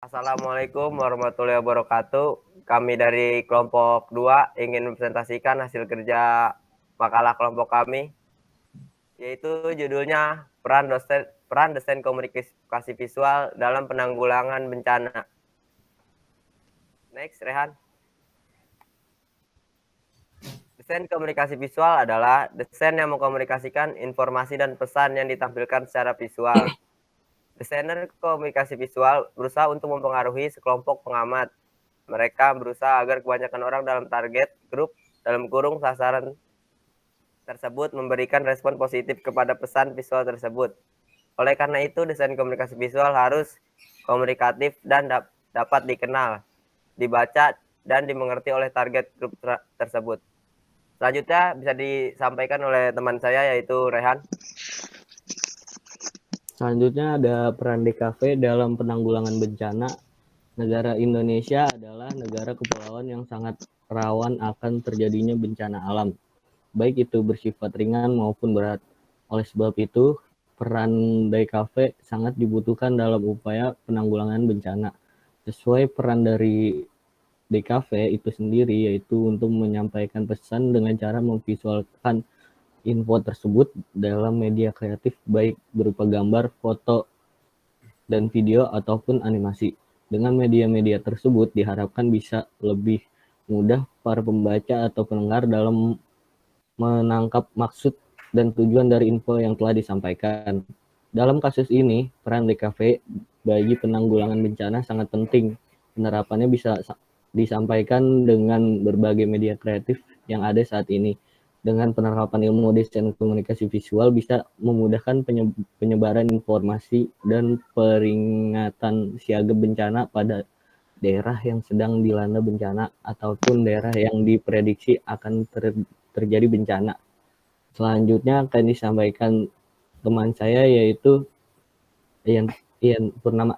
Assalamualaikum warahmatullahi wabarakatuh. Kami dari kelompok 2 ingin mempresentasikan hasil kerja makalah kelompok kami, yaitu judulnya peran desain komunikasi visual dalam penanggulangan bencana. Next, Rehan. Desain komunikasi visual adalah desain yang mengkomunikasikan informasi dan pesan yang ditampilkan secara visual. Desainer komunikasi visual berusaha untuk mempengaruhi sekelompok pengamat. Mereka berusaha agar kebanyakan orang dalam target grup dalam kurung sasaran tersebut memberikan respon positif kepada pesan visual tersebut. Oleh karena itu, desain komunikasi visual harus komunikatif dan dapat dikenal, dibaca, dan dimengerti oleh target grup tersebut. Selanjutnya bisa disampaikan oleh teman saya yaitu Rehan. Selanjutnya ada peran DKV dalam penanggulangan bencana. Negara Indonesia adalah negara kepulauan yang sangat rawan akan terjadinya bencana alam, baik itu bersifat ringan maupun berat. Oleh sebab itu, peran DKV sangat dibutuhkan dalam upaya penanggulangan bencana. Sesuai peran dari DKV itu sendiri, yaitu untuk menyampaikan pesan dengan cara memvisualkan info tersebut dalam media kreatif baik berupa gambar, foto, dan video ataupun animasi. Dengan media-media tersebut diharapkan bisa lebih mudah para pembaca atau pendengar dalam menangkap maksud dan tujuan dari info yang telah disampaikan. Dalam kasus ini, peran DKV bagi penanggulangan bencana sangat penting. Penerapannya bisa disampaikan dengan berbagai media kreatif yang ada saat ini. Dengan penerapan ilmu desain komunikasi visual bisa memudahkan penyebaran informasi dan peringatan siaga bencana pada daerah yang sedang dilanda bencana ataupun daerah yang diprediksi akan terjadi bencana. Selanjutnya akan disampaikan teman saya yaitu Ian Purnama.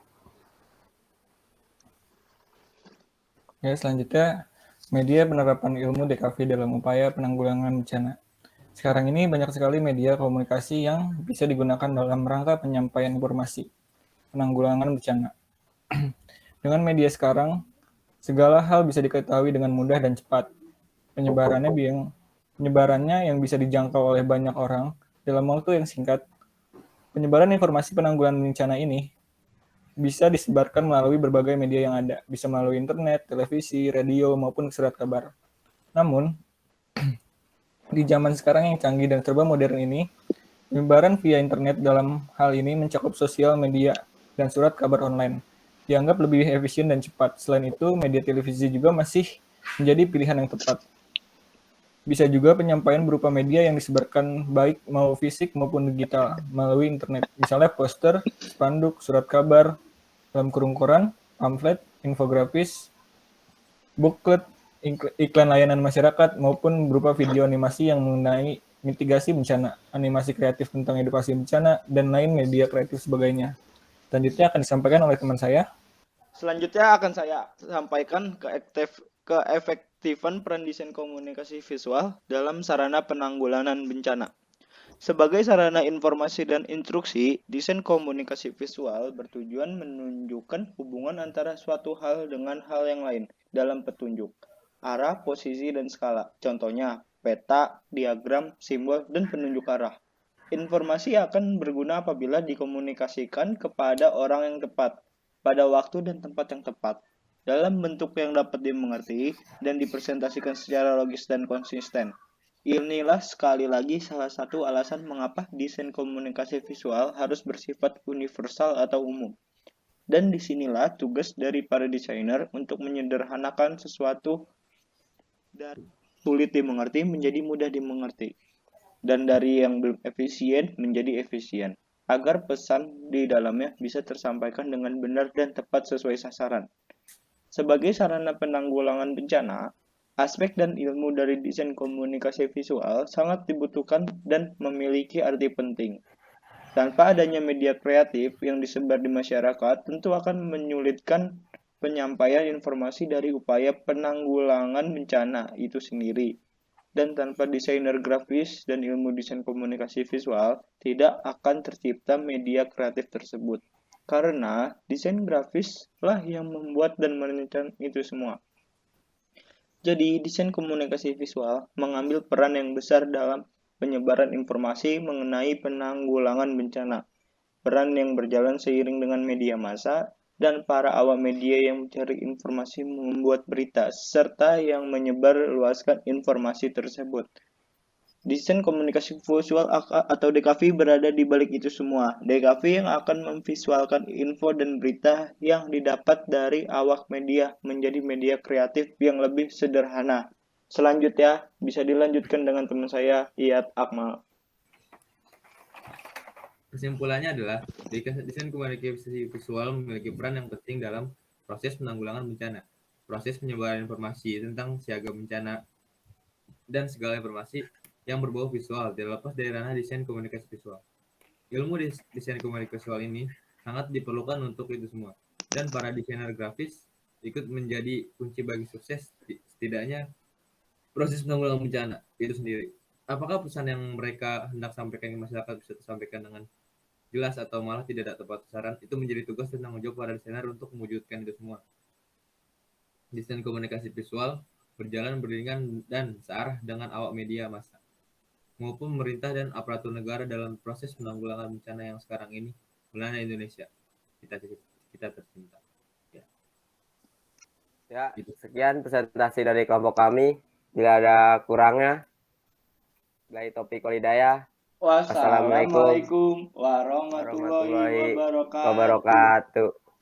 Ya, selanjutnya media penerapan ilmu DKV dalam upaya penanggulangan bencana. Sekarang ini banyak sekali media komunikasi yang bisa digunakan dalam rangka penyampaian informasi penanggulangan bencana. Dengan media sekarang, segala hal bisa diketahui dengan mudah dan cepat. Penyebarannya yang bisa dijangkau oleh banyak orang dalam waktu yang singkat. Penyebaran informasi penanggulangan bencana ini bisa disebarkan melalui berbagai media yang ada, bisa melalui internet, televisi, radio, maupun surat kabar. Namun, di zaman sekarang yang canggih dan serba modern ini, penyebaran via internet dalam hal ini mencakup sosial media dan surat kabar online. Dianggap lebih efisien dan cepat. Selain itu, media televisi juga masih menjadi pilihan yang tepat. Bisa juga penyampaian berupa media yang disebarkan baik mau fisik maupun digital melalui internet. Misalnya poster, spanduk, surat kabar, dalam kurung koran, pamflet, infografis, booklet, iklan layanan masyarakat, maupun berupa video animasi yang mengenai mitigasi bencana, animasi kreatif tentang edukasi bencana, dan lain media kreatif sebagainya. Selanjutnya akan disampaikan oleh teman saya. Selanjutnya akan saya sampaikan keefektifan peran desain komunikasi visual dalam sarana penanggulangan bencana. Sebagai sarana informasi dan instruksi, desain komunikasi visual bertujuan menunjukkan hubungan antara suatu hal dengan hal yang lain dalam petunjuk, arah, posisi, dan skala. Contohnya, peta, diagram, simbol, dan penunjuk arah. Informasi akan berguna apabila dikomunikasikan kepada orang yang tepat, pada waktu dan tempat yang tepat, dalam bentuk yang dapat dimengerti dan dipresentasikan secara logis dan konsisten. Inilah sekali lagi salah satu alasan mengapa desain komunikasi visual harus bersifat universal atau umum. Dan disinilah tugas dari para desainer untuk menyederhanakan sesuatu dari sulit dimengerti menjadi mudah dimengerti. Dan dari yang belum efisien menjadi efisien, agar pesan di dalamnya bisa tersampaikan dengan benar dan tepat sesuai sasaran. Sebagai sarana penanggulangan bencana, aspek dan ilmu dari desain komunikasi visual sangat dibutuhkan dan memiliki arti penting. Tanpa adanya media kreatif yang disebar di masyarakat, tentu akan menyulitkan penyampaian informasi dari upaya penanggulangan bencana itu sendiri. Dan tanpa desainer grafis dan ilmu desain komunikasi visual, tidak akan tercipta media kreatif tersebut. karena desain grafis lah yang membuat dan merancang itu semua. Jadi, desain komunikasi visual mengambil peran yang besar dalam penyebaran informasi mengenai penanggulangan bencana. Peran yang berjalan seiring dengan media massa dan para awak media yang mencari informasi membuat berita, serta yang menyebarluaskan informasi tersebut. Desain komunikasi visual atau DKV berada di balik itu semua. DKV yang akan memvisualkan info dan berita yang didapat dari awak media menjadi media kreatif yang lebih sederhana. Selanjutnya, bisa dilanjutkan dengan teman saya, Iyad Akmal. Kesimpulannya adalah, desain komunikasi visual memiliki peran yang penting dalam proses penanggulangan bencana, proses penyebaran informasi tentang siaga bencana, dan segala informasi yang berbau visual, tidak lepas dari ranah desain komunikasi visual. Ilmu desain komunikasi visual ini sangat diperlukan untuk itu semua, dan para desainer grafis ikut menjadi kunci bagi sukses setidaknya proses penanggulangan bencana itu sendiri. Apakah pesan yang mereka hendak sampaikan ke masyarakat bisa disampaikan dengan jelas atau malah tidak tepat sasaran, itu menjadi tugas dan tanggung jawab para desainer untuk mewujudkan itu semua. Desain komunikasi visual berjalan beriringan dan searah dengan awak media massa maupun pemerintah dan aparatur negara dalam proses penanggulangan bencana yang sekarang ini melanda Indonesia. Kita tercinta. Ya, sekian presentasi dari kelompok kami. Bila ada kurangnya, dari Taufiq Walhidayah. Wassalamualaikum warahmatullahi wabarakatuh.